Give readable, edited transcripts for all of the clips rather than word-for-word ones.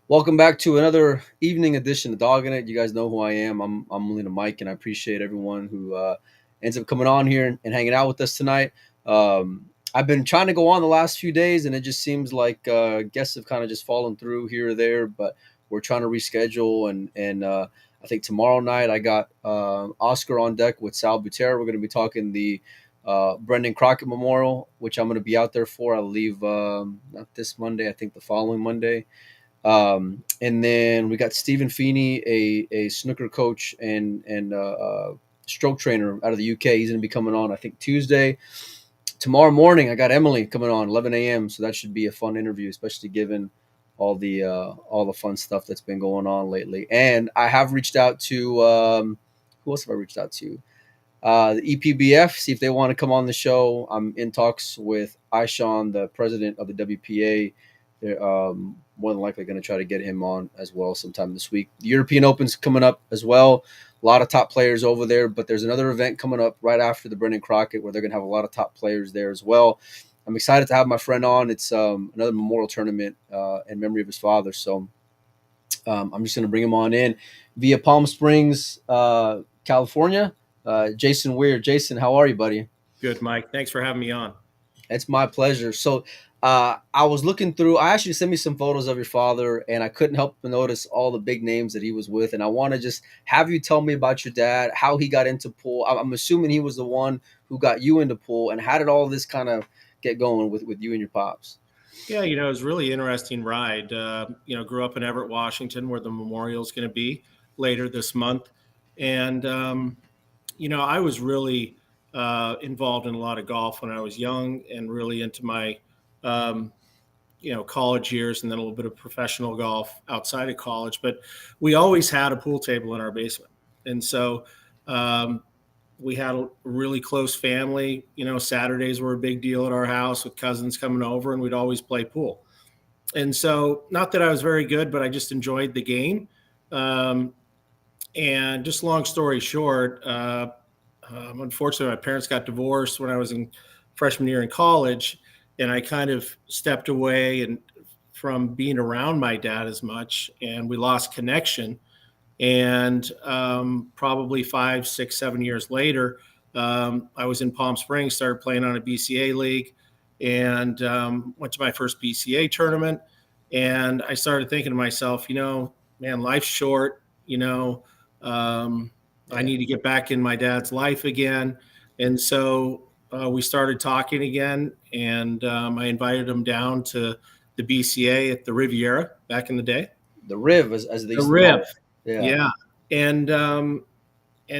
Welcome back to another evening edition of Dogging It. You guys know who I am. I'm Melina Mike, and I appreciate everyone who ends up coming on here and hanging out with us tonight. I've been trying to go on the last few days, and it just seems like guests have kind of just fallen through here or there. But we're trying to reschedule, and I think tomorrow night I got Oscar on deck with Sal Butera. We're going to be talking the Brendan Crockett Memorial, which I'm going to be out there for. I'll leave not this Monday, I think the following Monday. And then we got Stephen Feeney, a snooker coach and stroke trainer out of the UK. He's going to be coming on, I think, Tuesday. Tomorrow morning, I got Emily coming on 11 a.m. So that should be a fun interview, especially given all the fun stuff that's been going on lately. And I have reached out to who else have I reached out to? The EPBF, see if they want to come on the show. I'm in talks with Ishan, the president of the WPA. They're more than likely going to try to get him on as well sometime this week. The European Open's coming up as well. A lot of top players over there, but there's another event coming up right after the Brendan Crockett where they're going to have a lot of top players there as well. I'm excited to have my friend on. It's another memorial tournament in memory of his father. So I'm just going to bring him on in via Palm Springs, California. Jason Weir. Jason, how are you, buddy? Good, Mike. Thanks for having me on. It's my pleasure. So I was looking through. I actually sent me some photos of your father, and I couldn't help but notice all the big names that he was with. And I want to just have you tell me about your dad, how he got into pool. I'm assuming he was the one who got you into pool, and how did all this kind of get going with you and your pops? Yeah, it was a really interesting ride. Grew up in Everett, Washington, where the memorial is going to be later this month. And, I was really involved in a lot of golf when I was young and really into my, college years and then a little bit of professional golf outside of college. But we always had a pool table in our basement. And so, we had a really close family. Saturdays were a big deal at our house with cousins coming over, and we'd always play pool. And so, not that I was very good, but I just enjoyed the game. And just long story short, unfortunately, my parents got divorced when I was in freshman year in college, and I kind of stepped away and from being around my dad as much, and we lost connection. And probably 5, 6, 7 years later, I was in Palm Springs, started playing on a BCA league, and went to my first BCA tournament. And I started thinking to myself, man, life's short. I need to get back in my dad's life again. And so we started talking again, and I invited him down to the BCA at the Riviera back in the day. The Riv, as they The used to call Riv. it. Yeah. Yeah.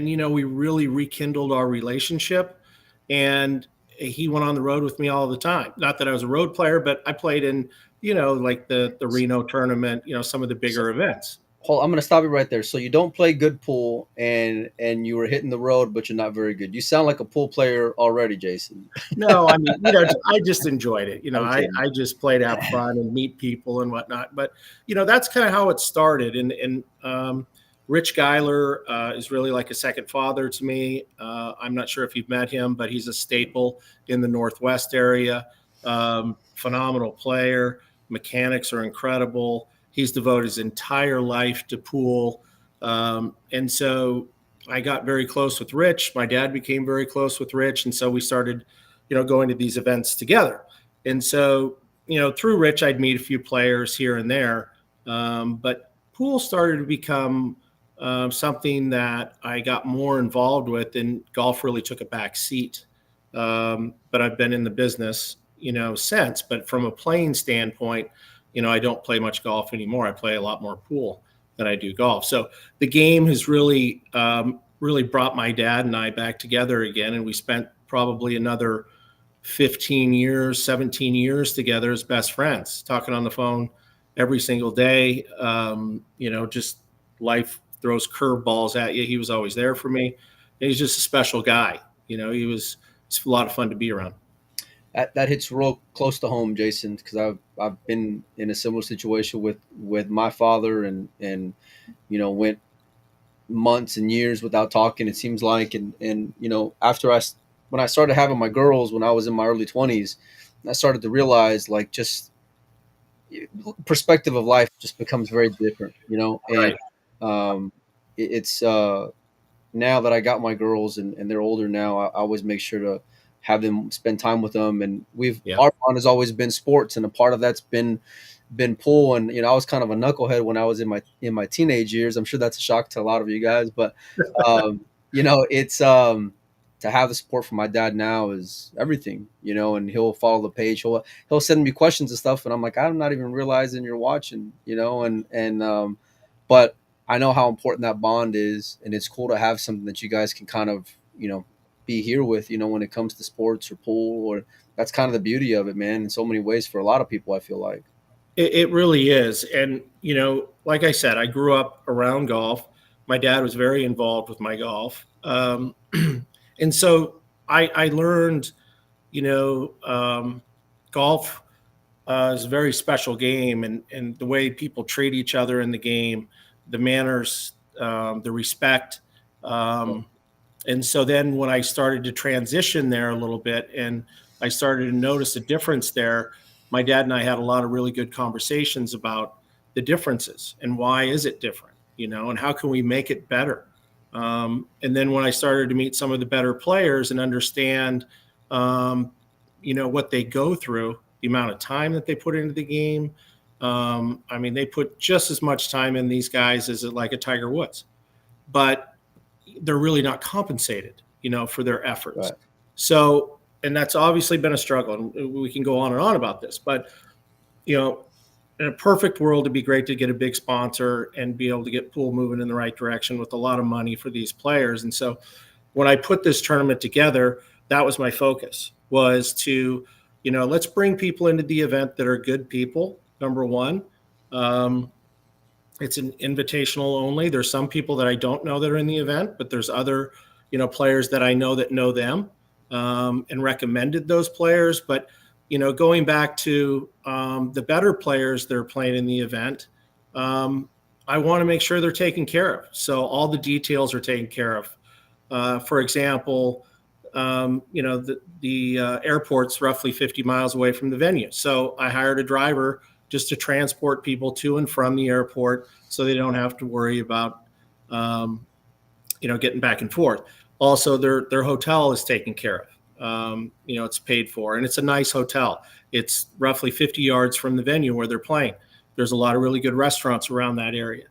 And we really rekindled our relationship, and he went on the road with me all the time. Not that I was a road player, but I played in, like the Reno tournament, some of the bigger events. I'm going to stop you right there. So you don't play good pool, and you were hitting the road, but you're not very good. You sound like a pool player already, Jason. No, I mean, I just enjoyed it. Okay. I just played to have fun and meet people and whatnot. But, that's kind of how it started. And Rich Geiler is really like a second father to me. I'm not sure if you've met him, but he's a staple in the Northwest area. Phenomenal player. Mechanics are incredible. He's devoted his entire life to pool. And so I got very close with Rich. My dad became very close with Rich. And so we started, going to these events together. And so, through Rich, I'd meet a few players here and there. But pool started to become something that I got more involved with, and golf really took a back seat. But I've been in the business, since. But from a playing standpoint, I don't play much golf anymore. I play a lot more pool than I do golf. So the game has really, really brought my dad and I back together again. And we spent probably another 15 years, 17 years together as best friends, talking on the phone every single day. Just life throws curveballs at you. He was always there for me. And he's just a special guy. It's a lot of fun to be around. That hits real close to home, Jason, because I've been in a similar situation with my father, and went months and years without talking. It seems like, and after when I started having my girls when I was in my early 20s, I started to realize like just perspective of life just becomes very different, you know. And Right. um, it's now that I got my girls and they're older now, I always make sure to have them spend time with them. And Yeah. our bond has always been sports, and a part of that's been pool. And I was kind of a knucklehead when I was in my teenage years. I'm sure that's a shock to a lot of you guys, but um, it's to have the support from my dad now is everything, and he'll follow the page. He'll send me questions and stuff, and I'm like, I'm not even realizing you're watching, but I know how important that bond is, and it's cool to have something that you guys can kind of, be here with, when it comes to sports or pool, or that's kind of the beauty of it, man, in so many ways for a lot of people, I feel like. It really is. And, like I said, I grew up around golf. My dad was very involved with my golf. And so I learned, you know, um, golf is a very special game, and the way people treat each other in the game, the manners, the respect. Yeah. Um, and so then when I started to transition there a little bit and I started to notice a difference there, my dad and I had a lot of really good conversations about the differences and why is it different, and how can we make it better. And then when I started to meet some of the better players and understand, um, what they go through, the amount of time that they put into the game. I mean, they put just as much time in these guys as like a Tiger Woods, but they're really not compensated, for their efforts. Right. So, and that's obviously been a struggle. And we can go on and on about this, but you know, in a perfect world, it'd be great to get a big sponsor and be able to get pool moving in the right direction with a lot of money for these players. And so, when I put this tournament together, that was my focus, was to, let's bring people into the event that are good people. Number one, um, it's an invitational only. There's some people that I don't know that are in the event, but there's other, players that I know them, and recommended those players. But, going back to the better players that are playing in the event, um, I want to make sure they're taken care of. So all the details are taken care of. For example, the airport's roughly 50 miles away from the venue. So I hired a driver just to transport people to and from the airport so they don't have to worry about, getting back and forth. Also, their hotel is taken care of. It's paid for, and it's a nice hotel. It's roughly 50 yards from the venue where they're playing. There's a lot of really good restaurants around that area.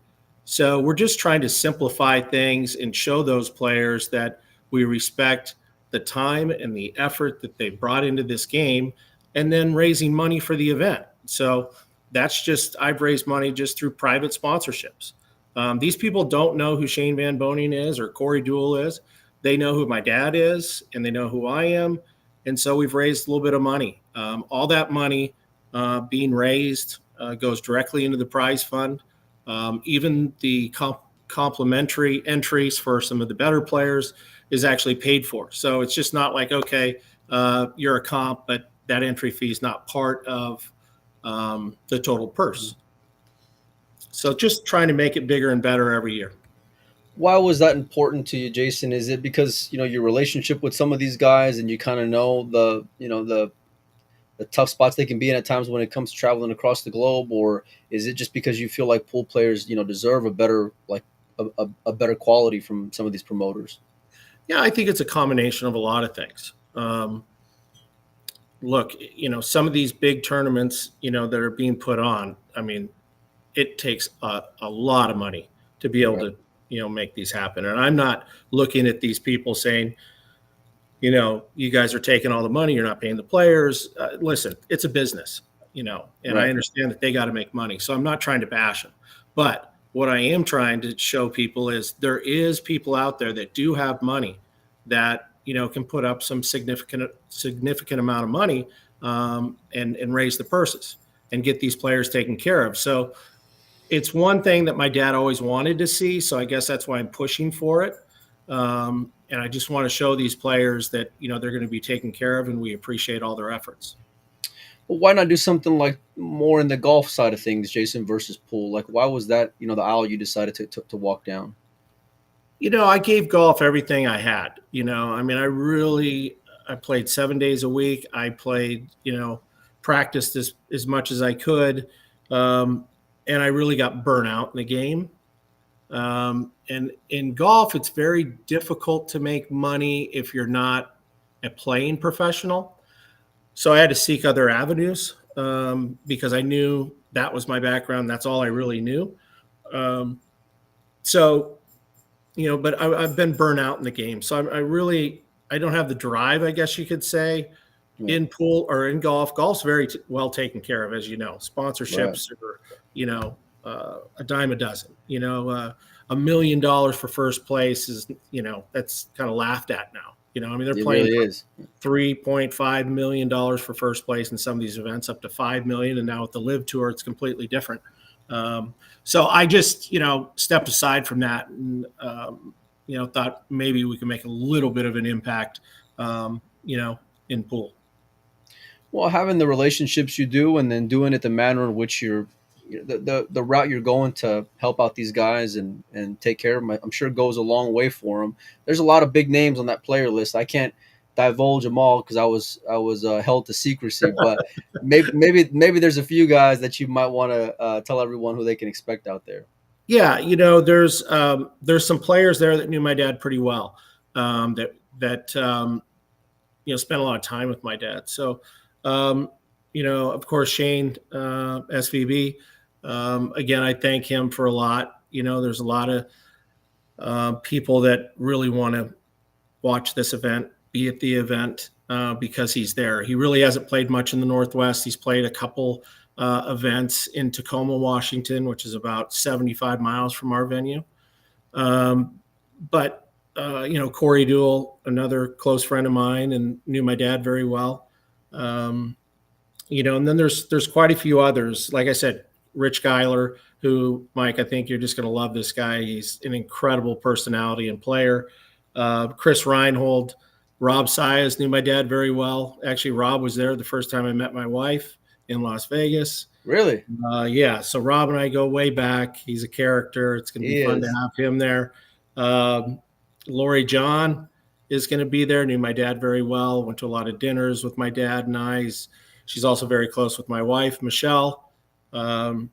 So we're just trying to simplify things and show those players that we respect the time and the effort that they brought into this game, and then raising money for the event. So that's just, I've raised money just through private sponsorships. These people don't know who Shane Van Boning is or Corey Deuel is. They know who my dad is and they know who I am. And so we've raised a little bit of money. All that money being raised goes directly into the prize fund. Even the complimentary entries for some of the better players is actually paid for. So it's just not like, okay, you're a comp, but that entry fee is not part of the total purse. So just trying to make it bigger and better every year. Why was that important to you, Jason? Is it because your relationship with some of these guys, and you kind of know the tough spots they can be in at times when it comes to traveling across the globe, or is it just because you feel like pool players deserve a better, like a better quality from some of these promoters? Yeah, I think it's a combination of a lot of things. Look, some of these big tournaments, that are being put on, I mean, it takes a lot of money to be able Right. to, make these happen. And I'm not looking at these people saying, you guys are taking all the money, you're not paying the players. Listen, it's a business, and I Right. understand that they got to make money. So I'm not trying to bash them. But what I am trying to show people is there is people out there that do have money that, can put up some significant amount of money, and raise the purses and get these players taken care of. So it's one thing that my dad always wanted to see. So I guess that's why I'm pushing for it. And I just want to show these players that, they're going to be taken care of and we appreciate all their efforts. Well, why not do something like more in the golf side of things, Jason, versus pool? Like, why was that the aisle you decided to walk down? I gave golf everything I had. I mean, I played 7 days a week. I played, practiced as much as I could. um, and I really got burnt out in the game. And in golf, it's very difficult to make money if you're not a playing professional. So I had to seek other avenues because I knew that was my background. That's all I really knew. Um, so, but I've been burnt out in the game. So I don't have the drive, I guess you could say, Yeah. in pool or in golf. Golf's very well taken care of, as you know. Right. Sponsorships are, a dime a dozen. $1 million for first place is, that's kind of laughed at now. I mean, they're It playing really for is. $3.5 million for first place in some of these events, up to 5 million, and now with the Live Tour, it's completely different. So I just, stepped aside from that and, thought maybe we could make a little bit of an impact, in pool. Well, having the relationships you do, and then doing it the manner in which the route you're going to help out these guys and take care of them, I'm sure goes a long way for them. There's a lot of big names on that player list. I can't divulge them all because I was held to secrecy, but maybe there's a few guys that you might want to tell everyone who they can expect out there. Yeah, there's some players there that knew my dad pretty well, that spent a lot of time with my dad. So, of course, Shane, SVB. Again, I thank him for a lot. There's a lot of people that really want to watch this event, be at the event because he's there. He really hasn't played much in the Northwest. He's played a couple events in Tacoma, Washington, which is about 75 miles from our venue. But Corey Duell, another close friend of mine, and knew my dad very well. And then there's quite a few others. Like I said, Rich Geiler, who, Mike, I think you're just going to love this guy. He's an incredible personality and player. Chris Reinhold, Rob Sias knew my dad very well. Actually, Rob was there the first time I met my wife in Las Vegas. Really, Yeah, so Rob and I go way back. He's a character. It's going to be he fun to is. have him there. Lori John is going to be there. Knew my dad very well. Went to a lot of dinners with my dad and I. She's also very close with my wife, Michelle. Um,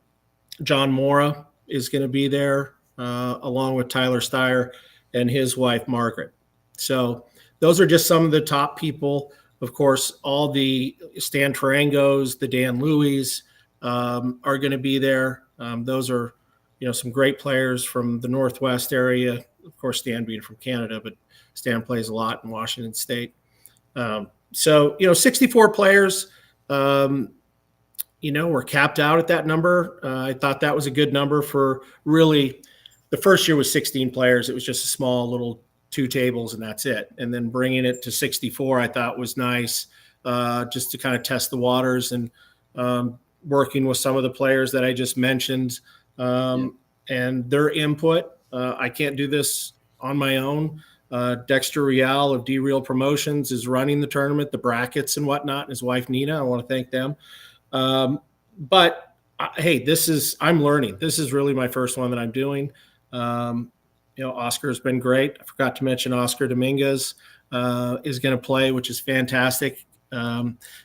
John Mora is going to be there, along with Tyler Steyer and his wife, Margaret. So those are just some of the top people. Of course, all the Stan Tarangos, the Dan Louis are going to be there. Those are, some great players from the Northwest area. Of course, Stan being from Canada, but Stan plays a lot in Washington State. So 64 players. We're capped out at that number. I thought that was a good number for really. The first year was 16 players. It was just a small little 2 tables and that's it. And then bringing it to 64, I thought was nice, just to kind of test the waters and working with some of the players that I just mentioned, Yeah. and their input. I can't do this on my own. Dexter Real of D Real Promotions is running the tournament, the brackets and whatnot, and his wife Nina. I want to thank them. But hey, I'm learning. This is really my first one that I'm doing. Oscar's been great. I forgot to mention Oscar Dominguez is going to play, which is fantastic.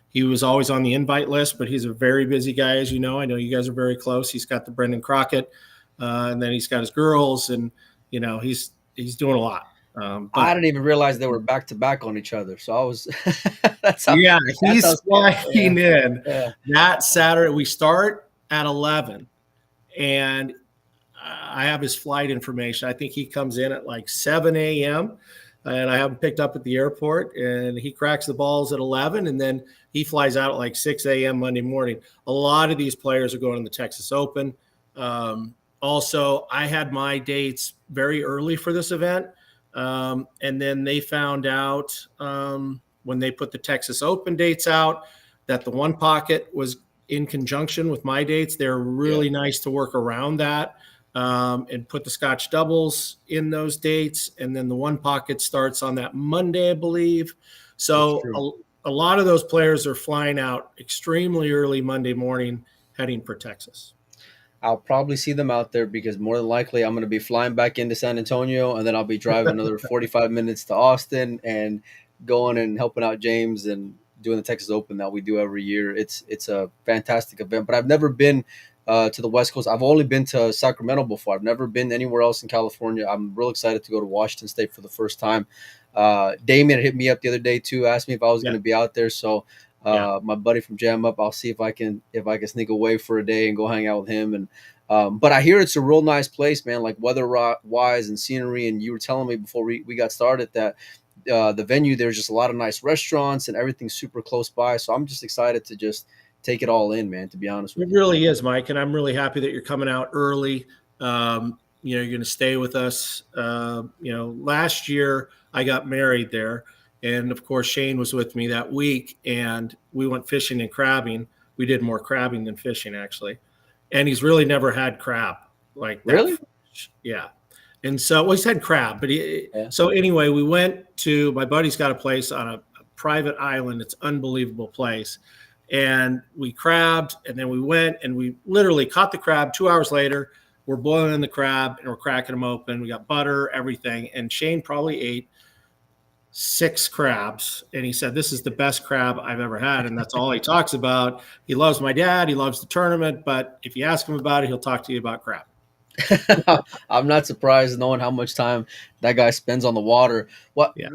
He was always on the invite list, but he's a very busy guy, as you know. I know you guys are very close. He's got the Brendan Crockett, and then he's got his girls, and he's doing a lot. I But didn't even realize they were back to back on each other. So I was that's how yeah, that's how he's yeah, flying in yeah. that Saturday. We start at 11, and I have his flight information. I think he comes in at like 7 a.m. and I have him picked up at the airport, and he cracks the balls at 11, and then he flies out at like 6 a.m. Monday morning. A lot of these players are going to the Texas Open. Also, I had my dates very early for this event, and then they found out when they put the Texas Open dates out that the One Pocket was in conjunction with my dates. They're Yeah. really nice to work around that, and put the Scotch doubles in those dates. And then the One Pocket starts on that Monday, I believe. That's So true. a lot of those players are flying out extremely early Monday morning, heading for Texas. I'll probably see them out there because more than likely I'm going to be flying back into San Antonio, and then I'll be driving another 45 minutes to Austin and going and helping out James and doing the Texas Open that we do every year. It's a fantastic event, but I've never been to the West Coast. I've only been to Sacramento before. I've never been anywhere else in California. I'm real excited to go to Washington State for the first time. Damien hit me up the other day too, asked me if I was Yeah. going to be out there. So Yeah. my buddy from Jam Up, I'll see if I can sneak away for a day and go hang out with him. And but I hear it's a real nice place, man. Like weather wise and scenery. And you were telling me before we got started that the venue, there's just a lot of nice restaurants and everything's super close by. So I'm just excited to just take it all in, man. To be honest with It you. really is, Mike, and I'm really happy that you're coming out early. You're going to stay with us. Last year I got married there, and of course Shane was with me that week, and we went fishing and crabbing. We did more crabbing than fishing, actually, and he's really never had crab like that. Really? Yeah, and so well, he's had crab, but Yeah. so anyway, we went to my buddy's got a place on a private island. It's an unbelievable place. And we crabbed, and then we went and we literally caught the crab. 2 hours later, we're boiling the crab and we're cracking them open. We got butter, everything. And Shane probably ate 6 crabs. And he said, "This is the best crab I've ever had." And that's all he talks about. He loves my dad. He loves the tournament. But if you ask him about it, he'll talk to you about crab. I'm not surprised knowing how much time that guy spends on the water. Yeah.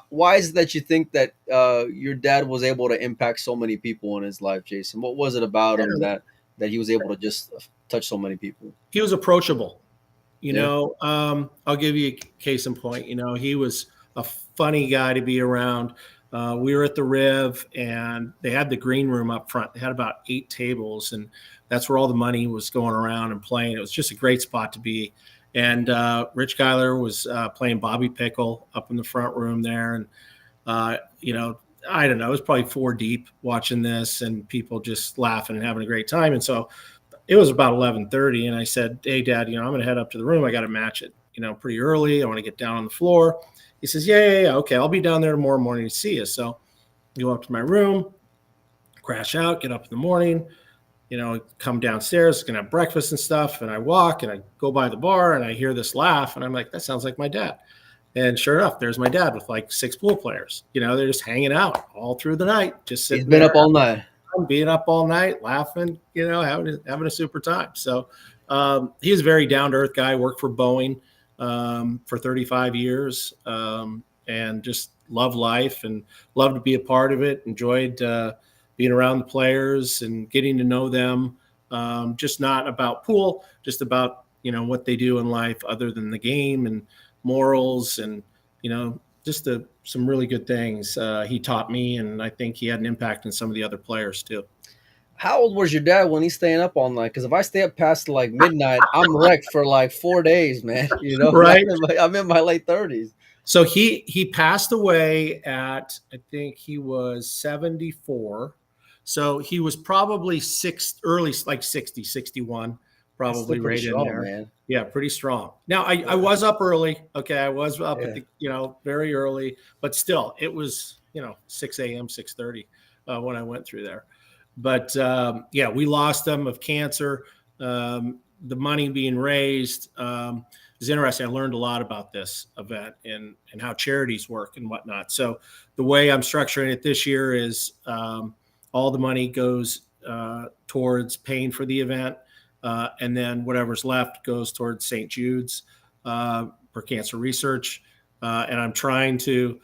Why is it that you think that your dad was able to impact so many people in his life, Jason? What was it about him that he was able to just touch so many people? He was approachable. Yeah. I'll give you a case in point. He was a funny guy to be around. We were at the Riv, and they had the green room up front. They had about 8 tables, and that's where all the money was going around and playing. It was just a great spot to be. And Rich Geiler was playing Bobby Pickle up in the front room there. And, I don't know, it was probably 4 deep watching this and people just laughing and having a great time. And so it was about 11:30, and I said, "Hey, Dad, I'm going to head up to the room. I got to match it, pretty early. I want to get down on the floor." He says, yeah. Okay, I'll be down there tomorrow morning to see you. So I go up to my room, crash out, get up in the morning, come downstairs, gonna have breakfast and stuff. And I walk and I go by the bar and I hear this laugh, and I'm like, that sounds like my dad. And sure enough, there's my dad with like 6 pool players. They're just hanging out all through the night, just sitting He's been there, up all night. being up all night, laughing, having a super time. So he's a very down to earth guy. Worked for Boeing for 35 years, and just love life and love to be a part of it. Enjoyed being around the players and getting to know them. Just not about pool, just about what they do in life other than the game and morals and just some really good things he taught me, and I think he had an impact on some of the other players too. How old was your dad when he's staying up all night? Because if I stay up past like midnight, I'm wrecked for like 4 days, man. Right. I'm in my late 30s. So he passed away at, I think he was 74. So he was probably early, like 60, 61, That's still probably pretty right in strong, there. man. Yeah, pretty strong. Now I was up early. Okay, I was up at very early, but still it was 6 a.m., 6:30 when I went through there. But we lost him of cancer. The money being raised is interesting. I learned a lot about this event and how charities work and whatnot. So the way I'm structuring it this year is all the money goes towards paying for the event. And then whatever's left goes towards St. Jude's for cancer research. And I'm trying to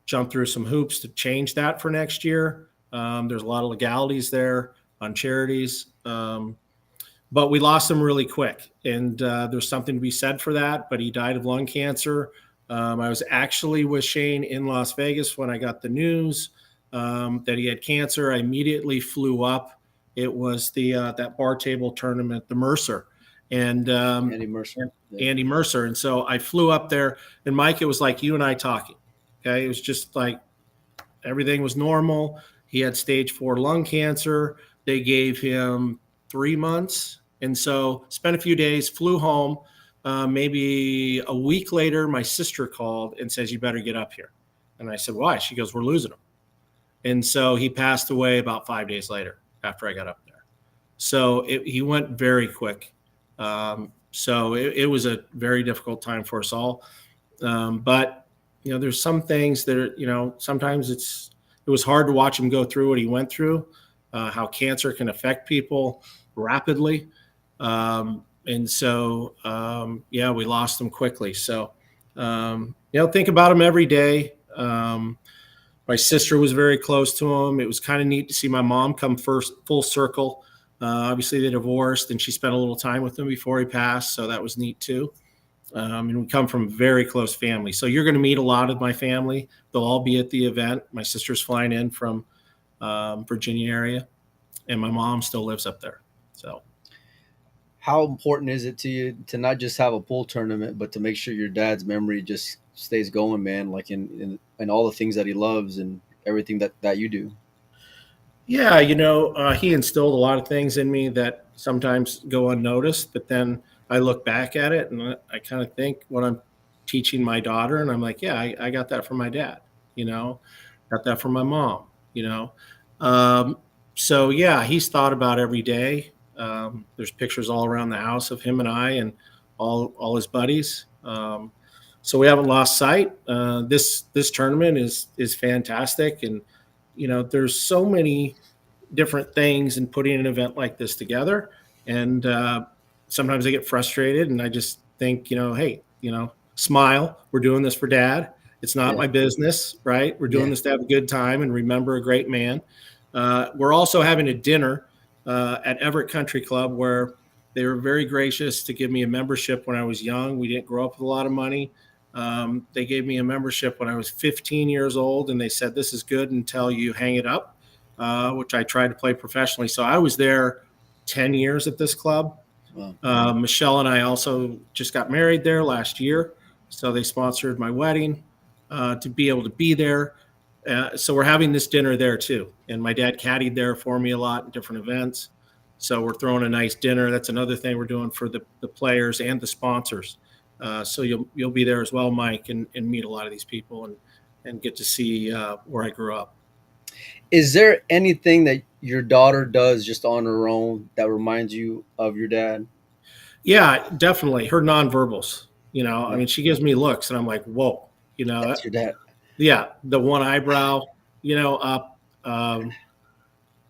jump through some hoops to change that for next year. There's a lot of legalities there on charities. But we lost him really quick. And there's something to be said for that. But he died of lung cancer. I was actually with Shane in Las Vegas when I got the news that he had cancer. I immediately flew up. It was the that bar table tournament, the Mercer, and Andy Mercer. Andy Mercer. And so I flew up there, and Mike, it was like you and I talking. Okay, it was just like everything was normal. He had stage 4 lung cancer. They gave him 3 months, and so spent a few days, flew home. Maybe a week later, my sister called and says, "You better get up here." And I said, "Why?" She goes, "We're losing him." And so he passed away about 5 days later after I got up there. So he went very quick. So it was a very difficult time for us all. But, there's some things that are, sometimes it was hard to watch him go through what he went through, how cancer can affect people rapidly. And so, yeah, we lost him quickly. So, think about him every day. My sister was very close to him. It was kind of neat to see my mom come first full circle. Obviously, they divorced, and she spent a little time with him before he passed, so that was neat too. And we come from very close family, so you're going to meet a lot of my family. They'll all be at the event. My sister's flying in from Virginia area, and my mom still lives up there. So How important is it to you to not just have a pool tournament, but to make sure your dad's memory just stays going, man? Like in all the things that he loves and everything that you do. yeah, he instilled a lot of things in me that sometimes go unnoticed, but then I look back at it and I kind of think what I'm teaching my daughter, and I'm like, yeah, I got that from my dad, got that from my mom, you know. Um, so yeah, he's thought about every day. There's pictures all around the house of him and I and all his buddies. So we haven't lost sight. This tournament is fantastic, and there's so many different things in putting an event like this together. And sometimes I get frustrated and I just think, hey, smile. We're doing this for dad. It's not Yeah, my business, right? We're doing yeah, this to have a good time and remember a great man. We're also having a dinner at Everett Country Club where they were very gracious to give me a membership when I was young. We didn't grow up with a lot of money. They gave me a membership when I was 15 years old, and they said, this is good until you hang it up, which I tried to play professionally. So I was there 10 years at this club. well, Michelle and I also just got married there last year. So they sponsored my wedding to be able to be there. So we're having this dinner there too. And my dad caddied there for me a lot in different events. So we're throwing a nice dinner. That's another thing we're doing for the players and the sponsors. So you'll be there as well, Mike, and meet a lot of these people and get to see where I grew up. is there anything that your daughter does just on her own that reminds you of your dad? Yeah, definitely. Her nonverbals. I Yeah, mean, she gives me looks, and I'm like, whoa. that's your dad. Yeah, the one eyebrow, up.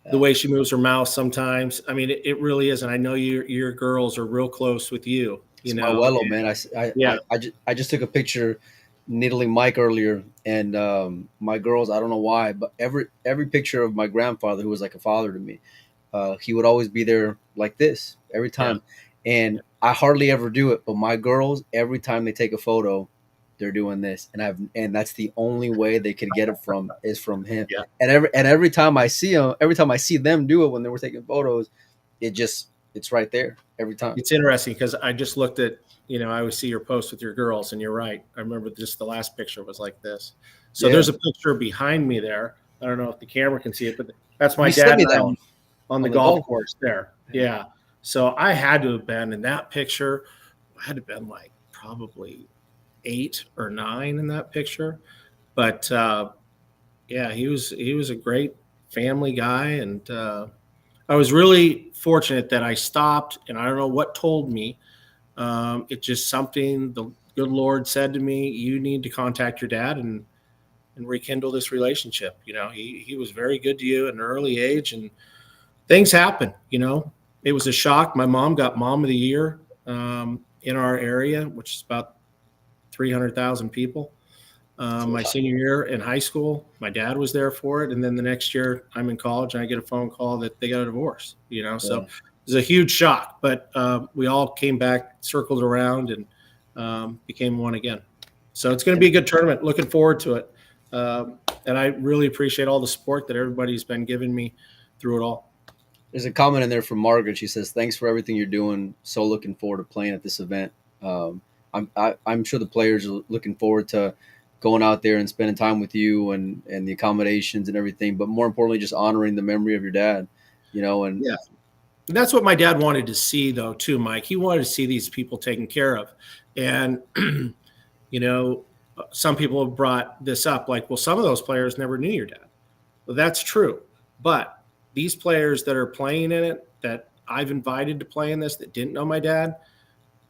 The Yeah. way she moves her mouth sometimes. I mean, it really is. And I know your girls are real close with you. It's my Wello, man. Yeah, I just took a picture needling Mike earlier, and my girls. I don't know why, but every picture of my grandfather, who was like a father to me, he would always be there like this every yeah, time, and I hardly ever do it. But my girls, every time they take a photo, they're doing this, and that's the only way they could get it from is from him. yeah. And every time I see them, every time I see them do it when they were taking photos, it's right there every time. It's interesting because I just looked at, I always see your post with your girls, and you're right. I remember just the last picture was like this. So Yeah, there's a picture behind me there. I don't know if the camera can see it, but that's my you sent dad me and I that one on the on the golf golf. course there. Yeah. Yeah. So I had to have been in that picture. I had to have been like probably 8 or 9 in that picture. But yeah, he was a great family guy, and I was really fortunate that I stopped, and I don't know what told me. It's just something the good Lord said to me: "You need to contact your dad and rekindle this relationship." He was very good to you at an early age, and things happen. It was a shock. My mom got Mom of the Year in our area, which is about 300,000 people. It's a My lot. senior year in high school, my dad was there for it, and then the next year I'm in college and I get a phone call that they got a divorce. So Yeah. it was a huge shock, but we all came back, circled around, and became one again. So it's going to be And a good tournament. Looking forward to it, and I really appreciate all the support that everybody's been giving me through it all. there's a comment in there from Margaret. She says, "Thanks for everything you're doing. So looking forward to playing at this event." I'm sure the players are looking forward to going out there and spending time with you and the accommodations and everything. But more importantly, just honoring the memory of your dad. And Yeah. That's what my dad wanted to see, though, too, Mike. He wanted to see these people taken care of. And, you know, some people have brought this up like, well, some of those players never knew your dad. Well, that's true. But these players that are playing in it, that I've invited to play in this, that didn't know my dad,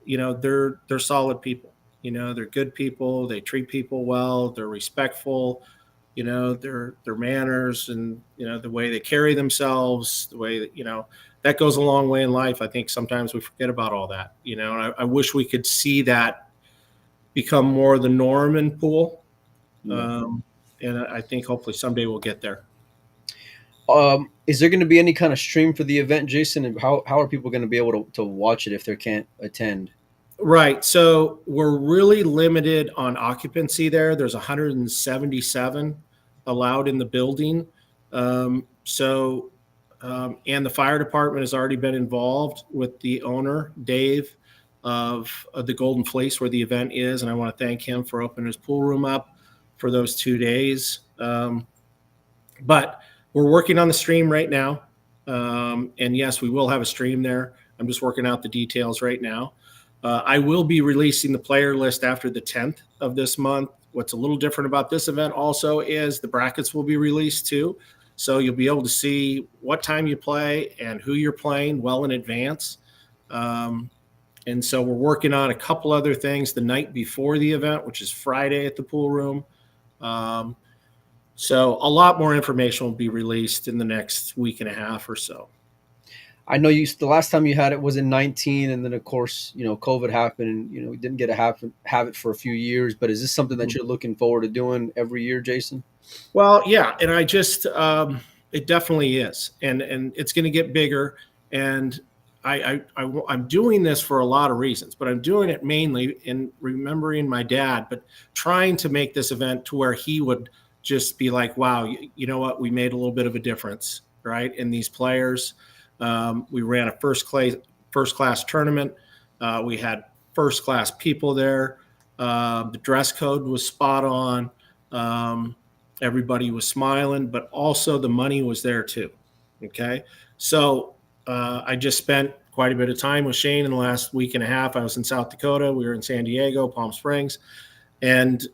they're solid people. They're good people. They treat people well. They're respectful. their manners and, the way they carry themselves, the way that, that goes a long way in life. I think sometimes we forget about all that, and I wish we could see that become more the norm in pool. Yeah. And I think hopefully someday we'll get there. Is there going to be any kind of stream for the event, Jason? And how are people going to be able to watch it if they can't attend? Right. So we're really limited on occupancy there. There's 177 allowed in the building. And the fire department has already been involved with the owner, Dave, of the Golden Fleece, where the event is. And I want to thank him for opening his pool room up for those 2 days. But we're working on the stream right now. And yes, we will have a stream there. I'm just working out the details right now. I will be releasing the player list after the 10th of this month. What's a little different about this event also is the brackets will be released too. So you'll be able to see what time you play and who you're playing well in advance. And so we're working on a couple other things the night before the event, which is Friday at the pool room. So a lot more information will be released in the next week and a half or so. I know the last time you had it was in 19, and then of course, COVID happened, and we didn't get to have it for a few years. But is this something that you're looking forward to doing every year, Jason? Well, yeah, and I just it definitely is, and it's going to get bigger. And I'm doing this for a lot of reasons, but I'm doing it mainly in remembering my dad, but trying to make this event to where he would just be like, wow, you know what, we made a little bit of a difference, right, in these players. We ran a first class tournament. We had first class people there. The dress code was spot on. Everybody was smiling, but also the money was there too. Okay. So I just spent quite a bit of time with Shane in the last week and a half. I was in South Dakota. We were in San Diego, Palm Springs. And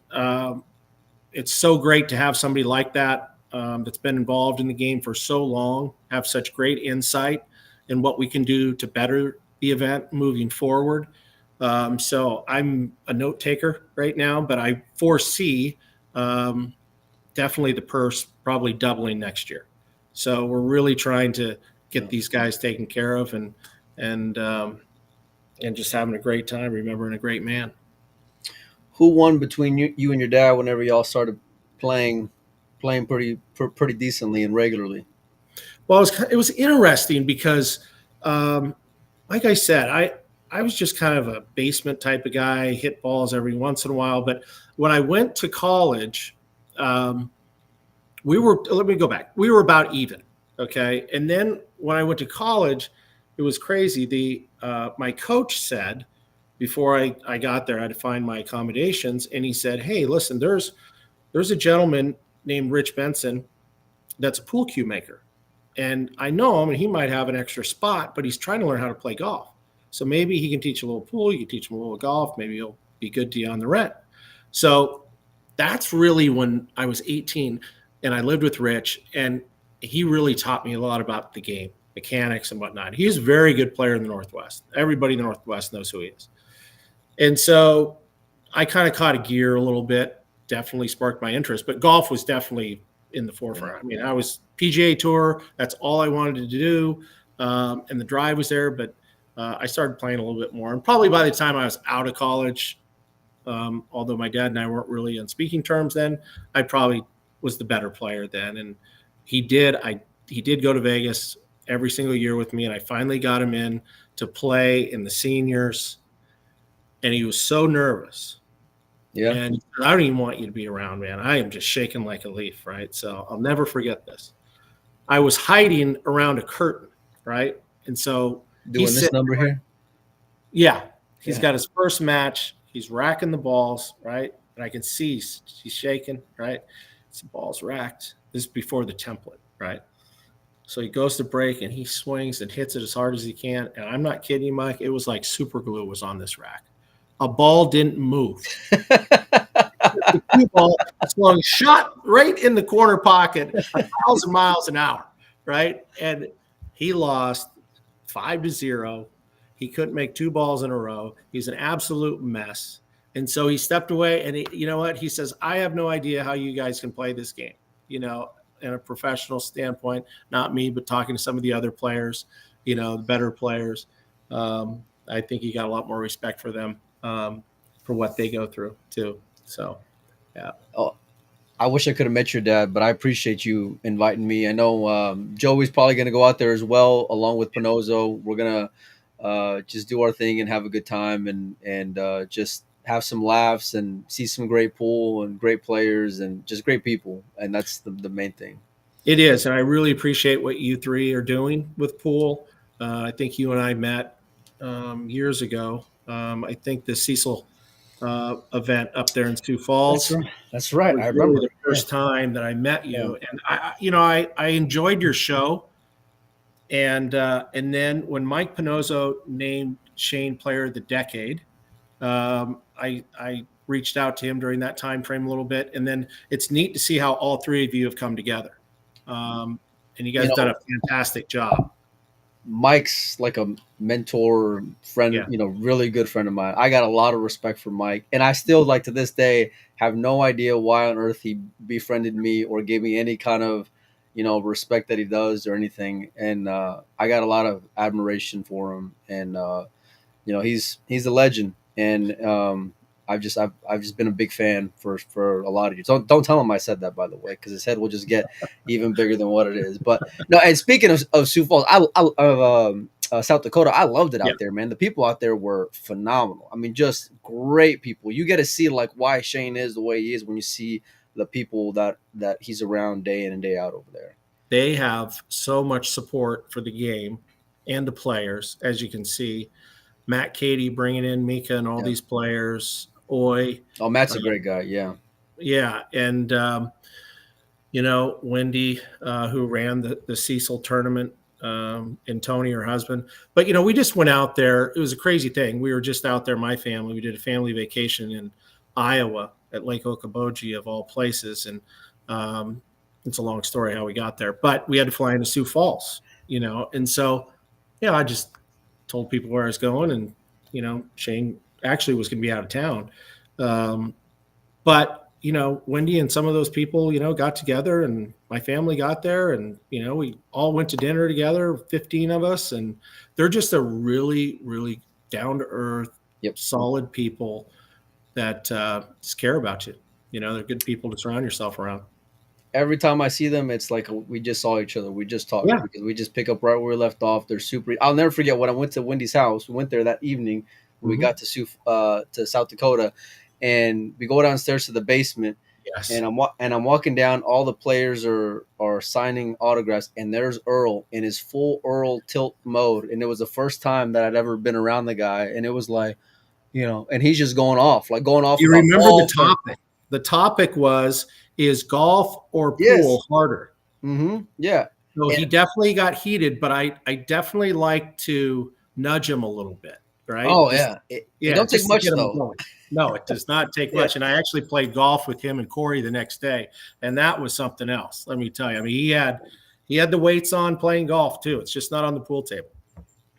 it's so great to have somebody like that that's been involved in the game for so long, have such great insight in what we can do to better the event moving forward. So I'm a note taker right now, but I foresee definitely the purse probably doubling next year. So we're really trying to get these guys taken care of and just having a great time, remembering a great man. Who won between you and your dad whenever y'all started playing pretty decently and regularly? Well, it was interesting because, like I said, I was just kind of a basement type of guy, hit balls every once in a while. But when I went to college, let me go back. We were about even. Okay. And then when I went to college, it was crazy. My coach said, before I got there, I had to find my accommodations. And he said, hey, listen, there's a gentleman named Rich Benson that's a pool cue maker. And I know him, and he might have an extra spot, but he's trying to learn how to play golf. So maybe he can teach a little pool. You can teach him a little golf. Maybe he'll be good to you on the rent. So that's really when I was 18 and I lived with Rich, and he really taught me a lot about the game, mechanics and whatnot. He's a very good player in the Northwest. Everybody in the Northwest knows who he is. And so I kind of caught a gear a little bit, definitely sparked my interest, but golf was definitely in the forefront. I mean, I was PGA Tour. That's all I wanted to do. And the drive was there, but I started playing a little bit more. And probably by the time I was out of college, although my dad and I weren't really on speaking terms then, I probably was the better player then. And he did go to Vegas every single year with me. And I finally got him in to play in the seniors. And he was so nervous. Yeah. And I don't even want you to be around, man. I am just shaking like a leaf, right? So I'll never forget this. I was hiding around a curtain, right? And so doing this number here? Yeah. He's got his first match. He's racking the balls, right? And I can see he's shaking, right? The ball's racked. This is before the template, right? So he goes to break, and he swings and hits it as hard as he can. And I'm not kidding you, Mike. It was like super glue was on this rack. A ball didn't move. The cue ball swung shot right in the corner pocket, 1,000 miles an hour, right? And he lost 5-0. He couldn't make 2 balls in a row. He's an absolute mess. And so he stepped away, and you know what? He says, I have no idea how you guys can play this game, in a professional standpoint, not me, but talking to some of the other players, the better players. I think he got a lot more respect for them, for what they go through too. So, yeah. Oh, I wish I could have met your dad, but I appreciate you inviting me. I know Joey's probably going to go out there as well, along with Pinozo. We're gonna just do our thing and have a good time, and just have some laughs and see some great pool and great players and just great people, and that's the main thing. It is, and I really appreciate what you three are doing with pool. I think you and I met years ago. I think the Cecil event up there in Sioux That's Falls right. That's right. was I really remember. the Yeah. first time that I met Yeah. you, and I enjoyed your show, and then when Mike Pinozzo named Shane Player of the Decade, I reached out to him during that time frame a little bit, and then it's neat to see how all three of you have come together, and you You guys done know, a fantastic job. Mike's like a mentor friend, Yeah, really good friend of mine. I got a lot of respect for Mike, and I still, like, to this day, have no idea why on earth he befriended me or gave me any kind of, respect that he does or anything. And I got a lot of admiration for him, and he's a legend. And I've just been a big fan for a lot of years. Don't tell him I said that, by the way, because his head will just get even bigger than what it is. But no, and speaking of Sioux Falls, South Dakota, I loved it yeah. out there, man. The people out there were phenomenal. I mean, just great people. You get to see like why Shane is the way he is when you see the people that he's around day in and day out over there. They have so much support for the game and the players, as you can see. Matt Cady bringing in Mika and all Yeah. these players. Oi, Oh, Matt's a great guy. Yeah. yeah, and Wendy, who ran the Cecil tournament, and Tony, her husband. But we just went out there. It was a crazy thing. We were just out there, my family. We did a family vacation in Iowa at Lake Okoboji, of all places, and it's a long story how we got there. But we had to fly into Sioux Falls, and so I just told people where I was going, and Shane actually was going to be out of town, but Wendy and some of those people, got together, and my family got there, and we all went to dinner together, 15 of us, and they're just a really, really down to earth, Yep. solid people that just care about you. They're good people to surround yourself around. Every time I see them, it's like we just saw each other. We just talked Yeah. because we just pick up right where we left off. They're super. I'll never forget when I went to Wendy's house. We went there that evening. We Mhm. got to South Dakota, and we go downstairs to the basement. Yes. And I'm walking down. All the players are signing autographs, and there's Earl in his full Earl tilt mode. And it was the first time that I'd ever been around the guy, and it was like, and he's just going off You about remember the golf. topic? The topic was, is golf or Yes. pool harder? Yeah. So And he definitely got heated, but I definitely like to nudge him a little bit, right? oh Just yeah, it don't take just to much get him though. going. No, it does not take Yeah. much. And I actually played golf with him and Corey the next day, and that was something else. Let me tell you. I mean, he had the weights on playing golf too. It's just not on the pool table.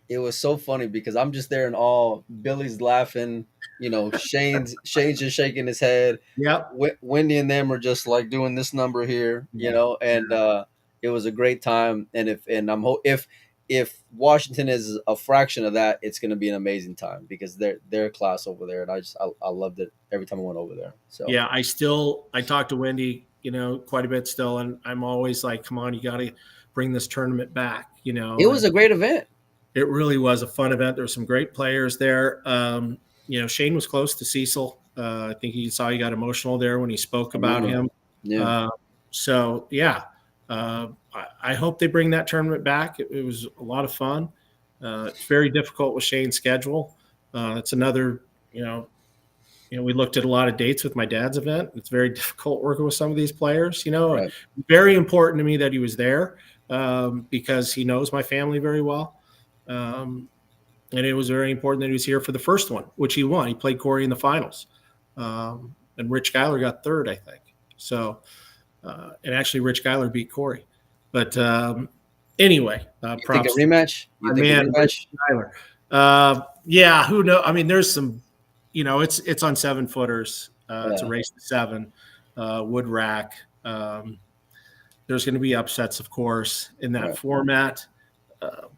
It was so funny because I'm just there and all. Billy's laughing. Shane's just shaking his head. Yep. Wendy and them are just like doing this number here, Yeah. and it was a great time. If Washington is a fraction of that, it's going to be an amazing time because they're class over there, and I loved it every time I went over there. So Yeah, I talk to Wendy, quite a bit still, and I'm always like, come on, you got to bring this tournament back, it was a great event. It really was a fun event. There were some great players there. Shane was close to Cecil. I think he got emotional there when he spoke about him. Yeah. So yeah, I hope they bring that tournament back. It was a lot of fun. It's very difficult with Shane's schedule. It's another, we looked at a lot of dates with my dad's event. It's very difficult working with some of these players. Right. Very important to me that he was there, because he knows my family very well. And it was very important that he was here for the first one, which he won. He played Corey in the finals. And Rich Geiler got third, I think. So, and actually Rich Geiler beat Corey. But anyway, You think props a rematch? You to think my a man, rematch? Rich Geiler. Yeah, who knows? I mean, there's some It's on 7-footers. It's a Yeah, race to 7, wood rack. There's going to be upsets, of course, in that right. format,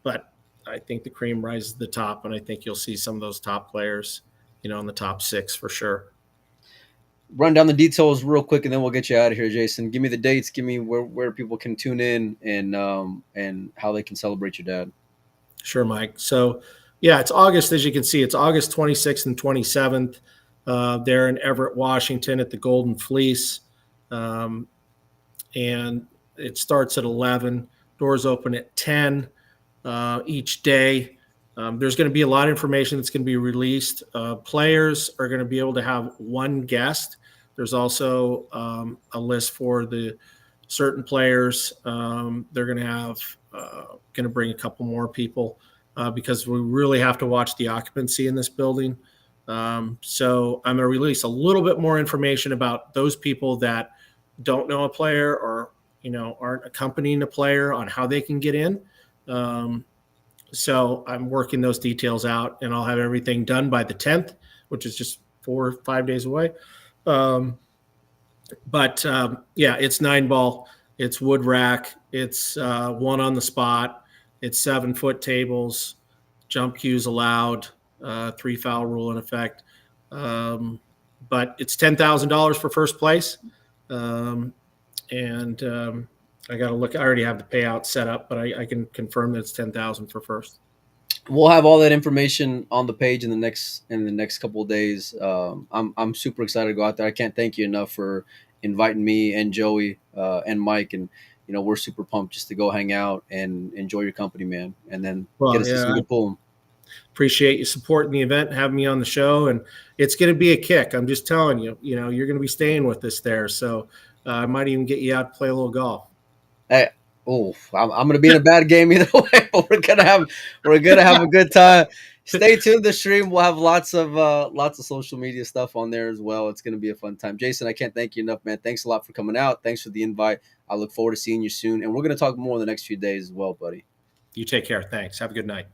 but I think the cream rises to the top, and I think you'll see some of those top players, in the top 6 for sure. Run down the details real quick, and then we'll get you out of here, Jason. Give me the dates. Give me where people can tune in and how they can celebrate your dad. Sure, Mike. So, yeah, it's August, as you can see, it's August 26th and 27th. There in Everett, Washington, at the Golden Fleece. Um, and it starts at 11. Doors open at 10 each day. There's going to be a lot of information that's going to be released. Players are going to be able to have one guest. There's also a list for the certain players. They're going to have going to bring a couple more people because we really have to watch the occupancy in this building. So I'm going to release a little bit more information about those people that don't know a player or aren't accompanying a player on how they can get in. So I'm working those details out, and I'll have everything done by the 10th, which is just 4 or 5 days away. But yeah, it's 9-ball, it's wood rack, it's one on the spot, it's 7-foot tables, jump cues allowed, 3-foul rule in effect. But it's $10,000 for first place. And I got to look. I already have the payout set up, but I can confirm that it's 10,000 for first. We'll have all that information on the page in the next couple of days. I'm super excited to go out there. I can't thank you enough for inviting me and Joey and Mike, and we're super pumped just to go hang out and enjoy your company, man, and then get Well, to see some yeah, I good pulling. appreciate you supporting the event, having me on the show, and it's going to be a kick. I'm just telling you. You're going to be staying with us there, so I might even get you out to play a little golf. Hey, oh, I'm gonna be in a bad game either way, but we're gonna have a good time. Stay tuned to the stream. We'll have lots of social media stuff on there as well. It's gonna be a fun time. Jason, I can't thank you enough, man. Thanks a lot for coming out. Thanks for the invite. I look forward to seeing you soon, and we're gonna talk more in the next few days as well, buddy. You take care. Thanks. Have a good night.